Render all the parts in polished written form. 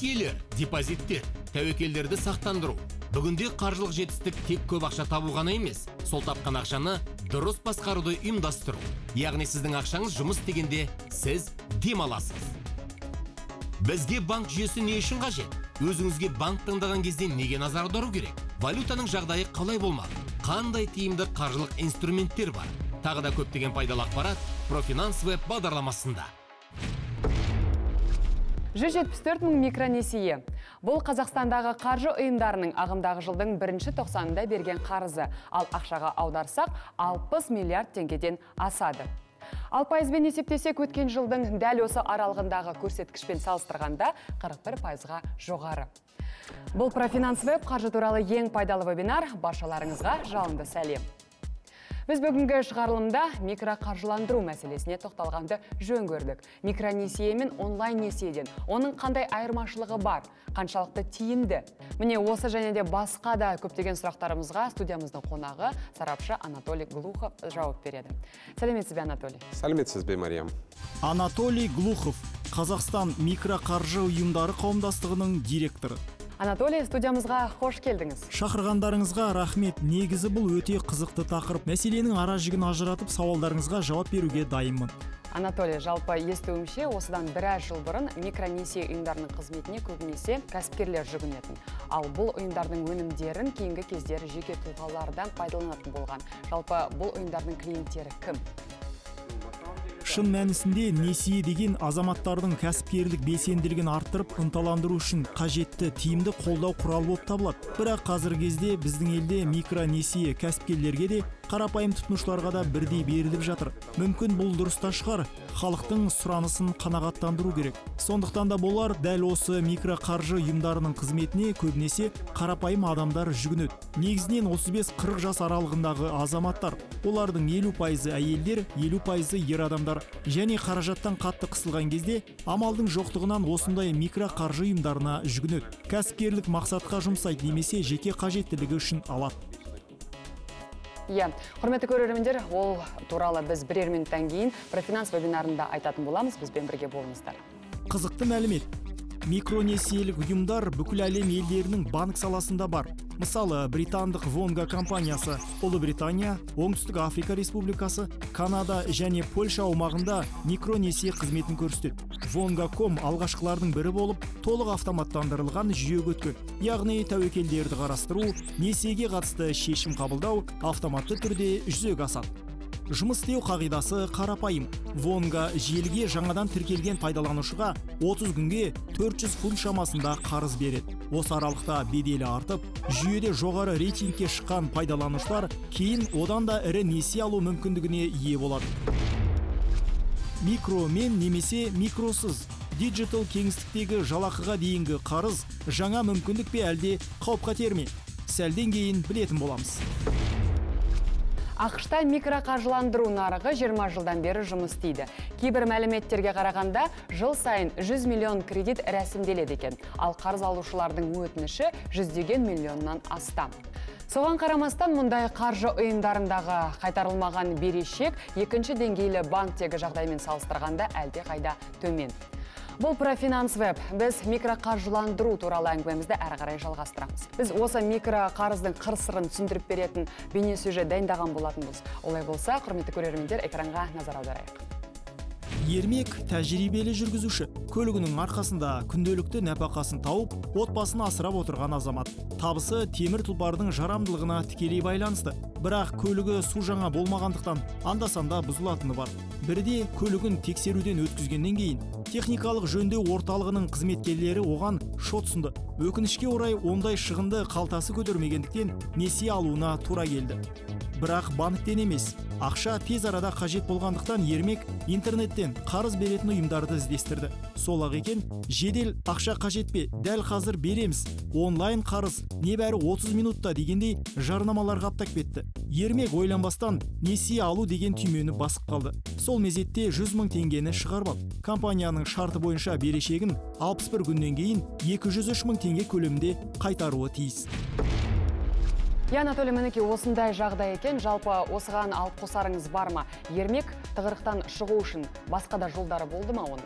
несиелер, депозиттер, тәуекелдерді сақтандыру. Бүгінде қаржылық жетістік тек көп ақша табу ғана емес, сол тапқан ақшаны дұрыс басқаруды ұйымдастыру. Яғни сіздің ақшаңыз жұмыс дегенде сіз демаласыз. Бізге банк жүйесі не үшін қажет? Өзіңізге банк таңдаған кезде неге назар аудару керек? Валютаның жағдайы қалай болмақ? Қандай тиімді қаржылық инструменттер бар? Тағы да көптеген пайдалы ақпарат Профинанс веб бағдарламасында. 174 мың микронесие. Бұл Қазақстандағы қаржы ұйымдарының ағымдағы жылдың 1-90-ында берген қарызы, ал ақшаға аударсақ 60 миллиард теңгеден асады. Ал пайызбен есептесек өткен жылдың дәл осы аралығындағы көрсеткішпен салыстырғанда 41%-ға жоғары. Бұл Профинанс веб қаржы туралы ең пайдалы вебинар. Баршаларыңызға жалынды сәлем. Біз бүгінгі шығарылымда микроқаржыландыру мәселесіне тоқталғанды жөн көрдік. Микронесие мен онлайн несиеден оның қандай айырмашылығы бар, қаншалықты тиімді? Міне осы және де басқа да көптеген сұрақтарымызға студиямыздың қонағы сарапшы Анатолий Глухов жауап береді. Сәлеметсіз бе, Анатолий? Сәлеметсіз бе, Мариям? Анатолий Глухов, Қазақстан микроқаржы ұйымдары қауымдастығының директоры. Анатолий, студиямызға қош келдіңіз. Шақырғандарыңызға рахмет. Негізі бұл өте қызықты тақырып. Мәселенің ара жігін ажыратып, сауалдарыңызға жауап беруге дайынмын. Анатолий, жалпы естуімше, осыдан біраз жыл бұрын микронесие ұйымдарының қызметіне көбінесе кәсіпкерлер жүгінетін. Ал бұл ұйымдардың өнімдерін кейінгі кездері жеке тұлғалардан пайдаланатын болған. Жалпы бұл ұйымдардың клиенттері кім? Шын мәнісінде несие деген азаматтардың кәсіпкерлік белсенділігін арттырып, ынталандыру үшін қажетті тиімді қолдау құралы болып табылады. Бірақ қазіргі кезде біздің елде микронесие кәсіпкерлерге де, қарапайым тұтынушыларға да бірдей беріліп жатыр. Мүмкін бұл дұрыс та шығар, халықтың сұранысын қанағаттандыру керек. Сондықтан да болар, дәл осы микроқаржы ұйымдарының қызметіне көбінесе қарапайым адамдар жүгінеді. Негізінен 35-40 жас аралығындағы азаматтар. Олардың 50% әйелдер, 50% ер адамдар. Және қаражаттан қатты қысылған кезде амалдың жоқтығынан осындай микроқаржы ұйымдарына жүгінеді. Кәсіпкерлік мақсатқа жұмсайды немесе жеке қажеттілігі үшін алады. Құрметті көрермендер, ол туралы біз бірер минуттан кейін Профинанс вебинарында айтатын боламыз. Бізбен бірге болыңыздар. Қызықты мәлімет. Микронесиелік ұйымдар бүкіл әлем елдерінің банк саласында бар. Мысалы, британдық Вонга компаниясы, Ұлыбритания, Оңтүстік Африка Республикасы, Канада және Польша аумағында микронесие қызметін көрсетеді. Vonga.com алғашқылардың бірі болып, толық автоматтандырылған жүйеге өткен. Яғни тәуекелдерді қарастыру, несиеге қатысты шешім қабылдау автоматты түрде жүзеге асады. Жұмыс істеу қағидасы қарапайым. Vonga желіге жаңадан тіркелген пайдаланушыға 30 күнге 400 фунт шамасында қарыз береді. Осы аралықта беделі артып, жүйеде жоғары рейтингке шыққан пайдаланушылар кейін одан да ірі несие алу мүмкіндігіне ие болады. Микромен немесе микросыз диджитал кеңістіктегі жалақыға дейінгі қарыз жаңа мүмкіндік пе әлде қауіп-қатер ме? Сәлден кейін білетін боламыз. ақш-та микроқаржыландыру нарығы 20 жылдан бері жұмыс істейді. Кейбір мәліметтерге қарағанда жыл сайын 100 миллион кредит рәсімделеді екен, ал қарыз алушылардың өтініші 100 миллионнан астам. Соған қарамастан мұндай қаржы ұйымдарындағы қайтарылмаған берешек екінші деңгейлі банктегі жағдаймен салыстырғанда әлде қайда төмен. Бұл Профинанс веб. Біз микроқаржыландыру туралы әңгімемізді әрі қарай жалғастырамыз. Біз осы микроқарыздың қыр-сырын түсіндіріп беретін бейнесюжет дайындаған болатынбыз. Олай болса, құрметті көрермендер, экранға назар аударайық. Ермек тәжірибелі жүргізуші. Көлігінің арқасында күнделікті нәпақасын тауып, отбасын асырап отырған азамат. Табысы темір тұлпардың жарамдылығына тікелей байланысты. Бірақ көлігі су жаңа болмағандықтан анда-санда бұзылатыны бар. Бірде көлігін тексеруден өткізгеннен кейін техникалық жөндеу орталығының қызметкерлері оған шот ұсынды. Өкінішке орай ондай шығынды қалтасы көтермегендіктен несие алуына тура келді. Бірақ банктен емес, ақша тез арада қажет болғандықтан Ермек интернеттен қарыз беретін ұйымдарды іздестірді. Сол-ақ екен, жедел ақша қажет пе, дәл қазір береміз, онлайн қарыз, небәрі 30 минутта дегендей жарнамалар қаптап кетті. Ермек ойланбастан несие алу деген түймені басып қалды. Сол мезетте 100 мың теңгені шығарып алды. Компанияның шарты бойынша берешегін 61 күннен кейін 203 мың теңге көлемінде қайтаруы тиіс. Анатолий, мінеке осындай жағдай екен, жалпы осыған алып қосарыңыз бар ма? Ермек тығырықтан шығу үшін басқа да жолдары болды ма оның?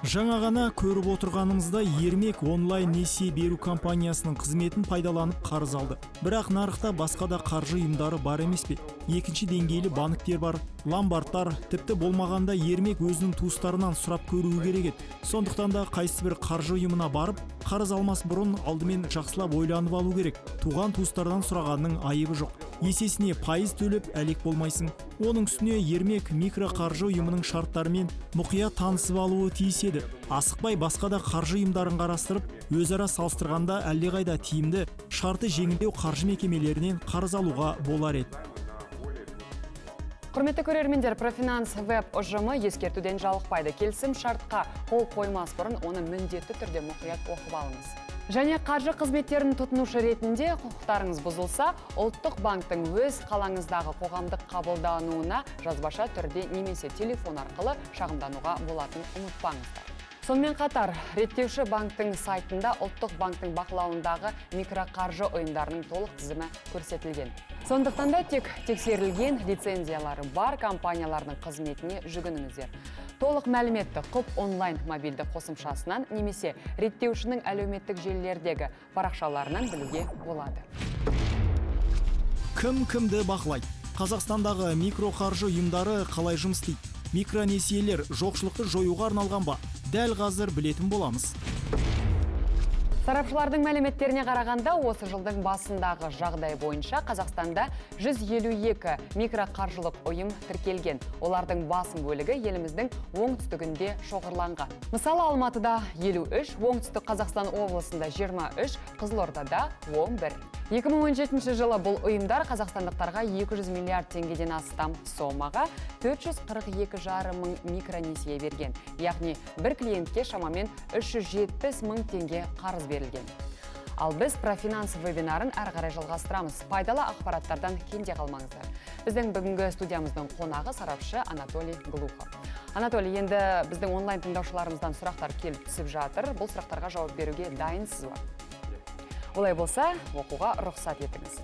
Жаңа ғана көріп отырғанымызда Ермек онлайн несие беру компаниясының қызметін пайдаланып қарыз алды. Бірақ нарықта басқа да қаржы ұйымдары бар емес пе? Екінші деңгейлі банктер бар, ломбардтар, тіпті болмағанда Ермек өзінің туыстарынан сұрап көруі керек еді. Сондықтан да қайсы бір қаржы ұйымына барып, қарыз алмас бұрын алдымен жақсылап ойланып алу керек. Туған туыстардан сұрағанның айыбы жоқ. Есесіне пайыз төлеп әлек болмайсың. Оның үстіне Ермек микроқаржы ұйымының шарттарымен мұқият танысып алуы тиіс еді. Асықпай басқа да қаржы ұйымдарын қарастырып, өзара салыстырғанда әлдеқайда тиімді, шарты жеңілдеу қаржы мекемелерінен қарыз алуға болар еді. Құрметті көрермендер, Профинанс веб ұжымы ескертуден жалықпайды. Келісім шартқа қол қоймас бұрын оны міндетті түрде мұқият оқып алыңыз. Және қаржы қызметтерін тұтынушы ретінде құқықтарыңыз бұзылса, ұлттық банктың өз қалаңыздағы қоғамдық қабылдануына жазбаша түрде немесе телефон арқылы шағымдануға болатынын ұмытпаңыздар. Сонымен қатар, реттеуші банктың сайтында ұлттық банктың бақылауындағы микроқаржы ұйымдарының толық тізімі көрсетілген. Сондықтан да тек тексерілген лицензиялары бар компаниялардың қызметіне жүгініңіздер. Толық мәліметті құп онлайн мобильді қосымшасынан немесе реттеушінің әлеуметтік желілердегі парақшаларынан білуге болады. Кім кімді бақылайды? Қазақстандағы микроқаржы ұйымдары қалай жұмыс істейді? Микронесиелер жоқшылықты жоюға арналған ба? Дәл қазір білетін боламыз. Сарапшылардың мәліметтеріне қарағанда, осы жылдың басындағы жағдай бойынша Қазақстанда 152 микроқаржылық ұйым тіркелген. Олардың басым бөлігі еліміздің оңтүстігінде шоғырланған. Мысалы, Алматыда 53, оңтүстік Қазақстан облысында 23, Қызылордада 11. 2017 жылы бұл ұйымдар қазақстандықтарға 200 миллиард теңгеден астам сомаға 442,5 мың микронесие берген. Яғни бір клиентке шамамен 370 мың теңге қарыз берілген. Ал біз Профинанс вебинарын әрі қарай жалғастырамыз. Пайдалы ақпараттардан кенде қалмаңыздар. Біздің бүгінгі студиямыздың қонағы сарапшы Анатолий Глухов. Анатолий, енді біздің онлайн тыңдаушыларымыздан сұрақтар келіп түсіп жатыр. Бұл сұрақтарға жауап беруге дайынсыз ба? Олай болса, оқуға рұқсат етіңіз.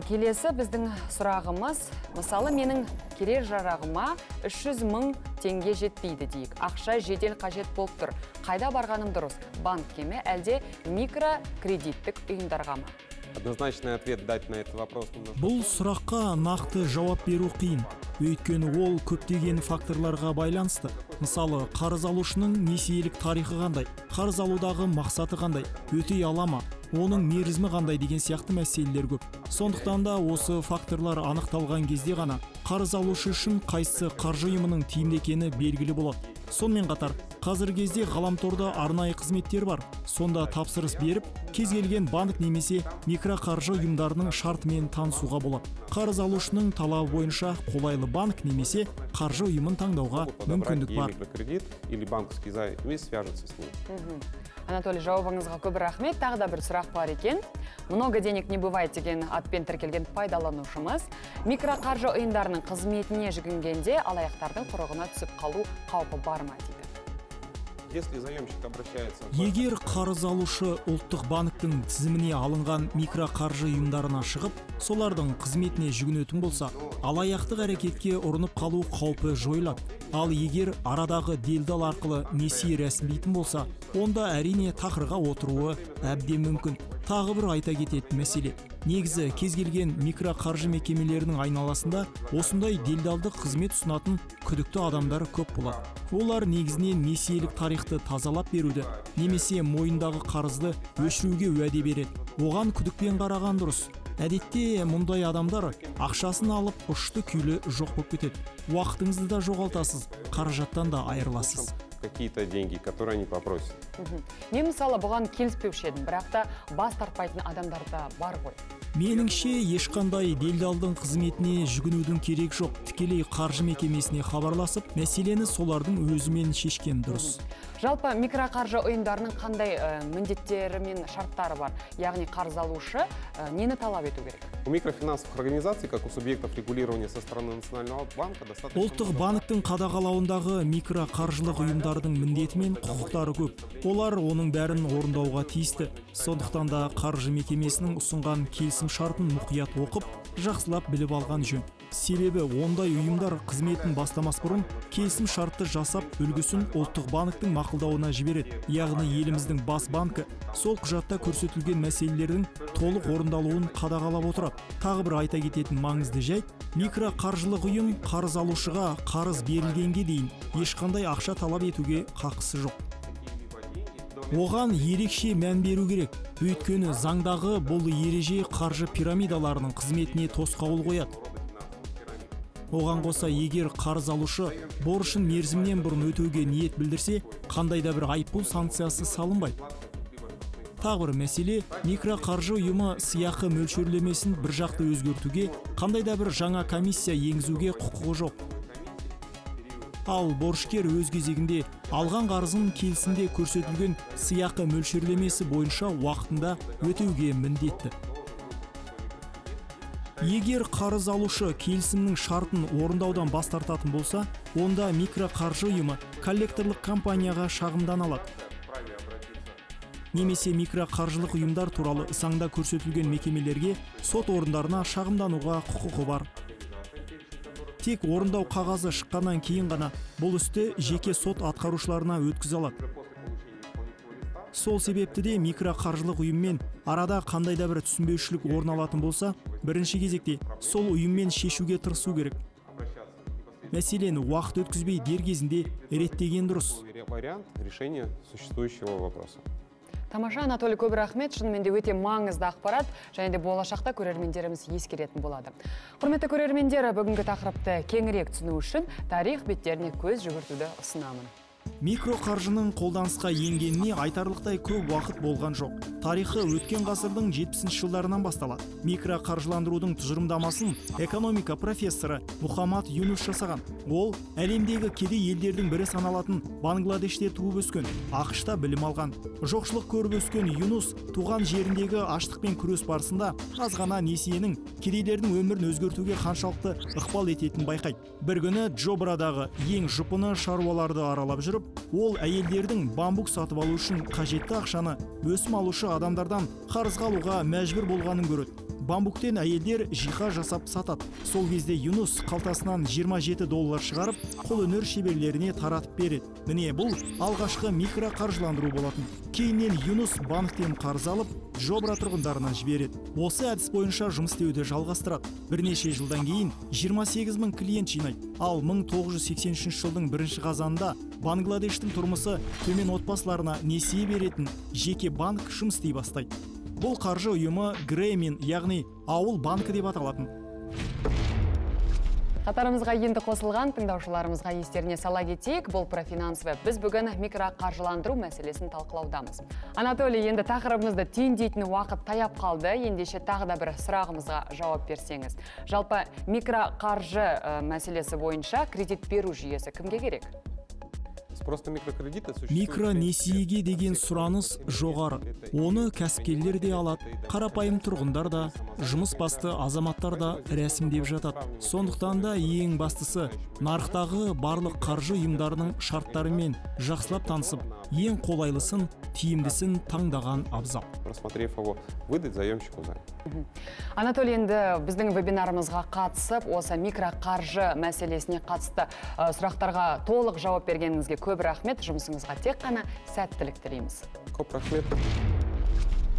Келесі біздің сұрағымыз, мысалы, менің керер жарағыма 300 мың теңге жетпейді дейік. Ақша жедел қажет болып тұр. Қайда барғаным дұрыс? Банкке ме, әлде микрокредиттік ұйымдарға ма? Однозначный ответ дать на этот вопрос. Бұл сұраққа нақты жауап беру қиын. Өйткені ол көптеген факторларға байланысты. Мысалы, қарыз алушының несиелік тарихы қандай, қарыз алудағы мақсаты қандай, өтей ала ма, оның мерзімі қандай деген сияқты мәселелер көп. Сондықтан да осы факторлар анықталған кезде ғана қарыз алушы үшін қайсы қаржы ұйымының тиімді екені белгілі болады. Сонымен қатар, қазіргі кезде ғаламторда арнайы қызметтер бар. Сонда тапсырыс беріп, кез келген банк немесе микроқаржы ұйымдарының шартымен танысуға болады. Қарыз алушының талабы бойынша қолайлы банк немесе қаржы ұйымын таңдауға мүмкіндік бар. Микрокредит или банковский займ свяжутся с ним. Анатолий, жауабыңызға көп рахмет. Тағы да бір сұрақ бар екен. Много денег не бывает деген атпен тіркелген пайдаланушымыз микроқаржы ұйымдарының қызметіне жүгінгенде алаяқтардың құрығына түсіп қалу қаупі бар ма дейді. Если заемщик обращается... Егер қарыз алушы ұлттық банктың тізіміне алынған микроқаржы ұйымдарына шығып, солардың қызметіне жүгінетін болса, алаяқтық әрекетке ұрынып қалу қаупі жойылады. Ал егер арадағы делдал арқылы несие рәсімдейтін болса, онда әрине тақырға отыруы әбден мүмкін. Тағы бір айта кететін мәселе. Негізі кез келген микроқаржы мекемелерінің айналасында осындай делдалдық қызмет ұсынатын күдікті адамдар көп болады. Олар негізінен несиелік тарихты тазалап беруді, немесе мойындағы қарызды өшіруге уәде береді. Оған күдікпен қараған дұрыс. Әдетте мұндай адамдар ақшасын алып ұшты күйлі жоқ болып кетеді. Уақытыңызды да жоғалтасыз, қаражаттан да айырыласыз. Какие-то деньги, которые они попросят. Мен мысалы бұған келіспеуші едім, бірақ та бас тартпайтын адамдар да бар ғой. Меніңше ешқандай делдалдың қызметіне жүгінудің керек жоқ. Тікелей қаржы мекемесіне хабарласып, мәселені солардың өзімен шешкен дұрыс. Жалпы микроқаржы ұйымдарының қандай міндеттері мен шарттары бар? Яғни қарыз алушы нені талап ету керек? У микрофинансовых организаций, как у субъектов регулирования со стороны Национального банка, достаточно... Ұлттық банктың қадағалауындағы микроқаржылық ұйымдардың міндеті мен құқықтары көп. Олар оның бәрін орындауға тиісті. Сондықтан да қаржы мекемесінің ұсынған келісім шартын мұқият оқып, жақсылап біліп алған жөн. Себебі ондай ұйымдар қызметін бастамас бұрын келісім шартты жасап, үлгісін ұлттық банктің мақұлдауына жібереді. Яғни еліміздің бас банкі сол құжатта көрсетілген мәселелердің толық орындалуын қадағалап отырады. Тағы бір айта кететін маңызды жайт, микроқаржылық ұйым қарыз алушыға қарыз берілгенге дейін ешқандай ақша талап етуге қақысы жоқ. Оған ерекше мән беру керек. Өйткені заңдағы бұл ереже қаржы пирамидаларының қызметіне тосқауыл қояды. Оған қоса, егер қарыз алушы борышын мерзімнен бұрын өтеуге ниет білдірсе, қандай да бір айыппұл санкциясы салынбайды. Тағы бір мәселе, микроқаржы ұйымы сыйақы мөлшерлемесін бір жақты өзгертуге, қандай да бір жаңа комиссия енгізуге құқығы жоқ. Ал борышкер өз кезегінде алған қарызын келісімде көрсетілген сыйақы мөлшерлемесі бойынша уақытында өтеуге міндетті. Егер қарыз алушы келісімнің шартын орындаудан бас тартатын болса, онда микроқаржы ұйымы коллекторлық компанияға шағымдана алады. Немесе микроқаржылық ұйымдар туралы заңда көрсетілген мекемелерге, сот орындарына шағымдануға құқығы бар. Тек орындау қағазы шыққаннан кейін ғана бұл істі жеке сот атқарушыларына өткізе алады. Сол себепті де микроқаржылық ұйыммен арада қандай да бір түсінбеушілік орын алатын болса, бірінші кезекте сол ұйыммен шешуге тырысу керек. Мәселені уақыт өткізбей дер кезінде реттеген дұрыс. Вариант решения существующего вопроса. Тамаша, Анатолий, көп рахмет. Шынымен де өте маңызды ақпарат, және де болашақта көрермендеріміз ескеретін болады. Құрметті көрермендер, бүгінгі тақырыпты кеңірек түсіну үшін тарих беттеріне көз жүгіртуді ұсынамын. Микроқаржының қолданысқа енгеніне айтарлықтай көп уақыт болған жоқ. Тарихы өткен ғасырдың 70 жылдарынан басталады. Микроқаржыландырудың тұжырымдамасын экономика профессоры Мұхаммад Юнус жасаған. Ол әлемдегі кедей елдердің бірі саналатын Бангладеште туып өскен, ақш-та білім алған. Жоқшылық көріп өскен Юнус туған жеріндегі аштықпен күрес барысында аз ғана несиенің кедейлердің өмірін өзгертуге қаншалықты ықпал ететінін байқайды. Бір күні Джобрадағы ең жұпыны шаруаларды аралап жүріп, ол әйелдердің бамбук сатып алу үшін қажетті ақшаны өсім алушы адамдардан қарызға алуға мәжбүр болғанын көреді. Бамбуктен әйелдер жиһаз жасап сатады. Сол кезде Юнус қалтасынан $27 шығарып, қолөнер шеберлеріне таратып береді. Міне бұл алғашқы микроқаржыландыру болатын. Кейіннен Юнус банктен қарыз алып, Джобра тұрғындарына жібереді. Осы әдіс бойынша жұмыс істеуді жалғастырады. Бірнеше жылдан кейін 28 000 клиент жинайды. Ал 1983 жылдың 1 қазанында Бангладештің тұрмысы төмен отбасыларына несие беретін жеке банк жұмыс істей бастайды. Бұл қаржы ұйымы Грэмин, яғни ауыл банкі деп аталатын. Қатарымызға енді қосылған тыңдаушыларымызға естеріне сала кетейік. Бұл профинанс веб. Біз бүгін микроқаржыландыру мәселесін талқылаудамыз. Анатолий, енді тақырыбымызды түйіндейтін уақыт таяп қалды. Ендеше тағы да бір сұрағымызға жауап берсеңіз. Жалпы микроқаржы мәселесі бойынша кредит беру жүйесі кімге керек? Микронесиеге деген сұраныс жоғары. Оны кәсіпкерлер де алады, қарапайым тұрғындар да, жұмыс басты азаматтар да рәсімдеп жатады. Сондықтан да ең бастысы нарықтағы барлық қаржы ұйымдарының шарттарымен жақсылап танысып, ең қолайлысын, тиімдісін таңдаған абзал. Просмотрев его, выдать заемщику займ. Анатолий, енді біздің вебинарымызға қатысып, осы микроқаржы мәселесіне қатысты сұрақтарға толық жауап бергеніңізге көп рахмет. Жұмысыңызға тек қана сәттілік тілейміз. Көп рахмет.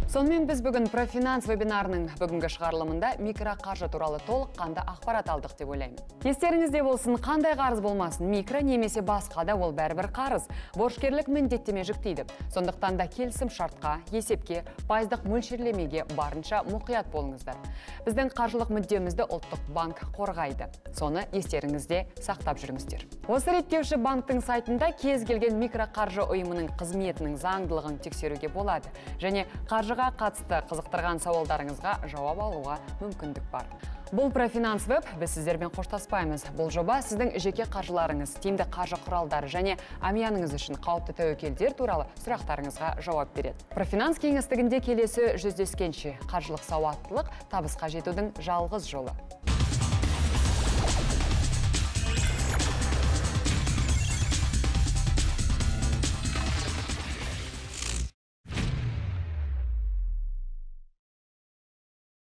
Сонымен біз бүгін профинанс вебинарының бүгінгі шығарылымында микроқаржы туралы толыққанды ақпарат алдық деп ойлаймын. Естеріңізде болсын, қандай қарыз болмасын, микро немесе басқа да ол бәрібір қарыз. Борышкерлік міндеттеме жүктейді. Сондықтан да келісім шартқа, есепке, пайыздық мөлшерлемеге барынша мұқият болыңыздар. Біздің қаржылық мүддемізді ұлттық банк қорғайды. Соны естеріңізде сақтап жүріңіздер. Осы реттеуші банктың сайтында кез келген микроқаржы ұйымының қызметінің заңдылығын тексеруге болады. Және қаржыға қатысты қызықтырған сауалдарыңызға жауап алуға мүмкіндік бар. Бұл профинанс веб, біз сіздермен қоштаспаймыз. Бұл жоба сіздің жеке қаржыларыңыз, тиімді қаржы құралдары және әмияныңыз үшін қауіпті тәуекелдер туралы сұрақтарыңызға жауап береді. Профинанс кеңістігінде келесі жүздескенше қаржылық сауаттылық табысқа жетудің жалғыз жолы.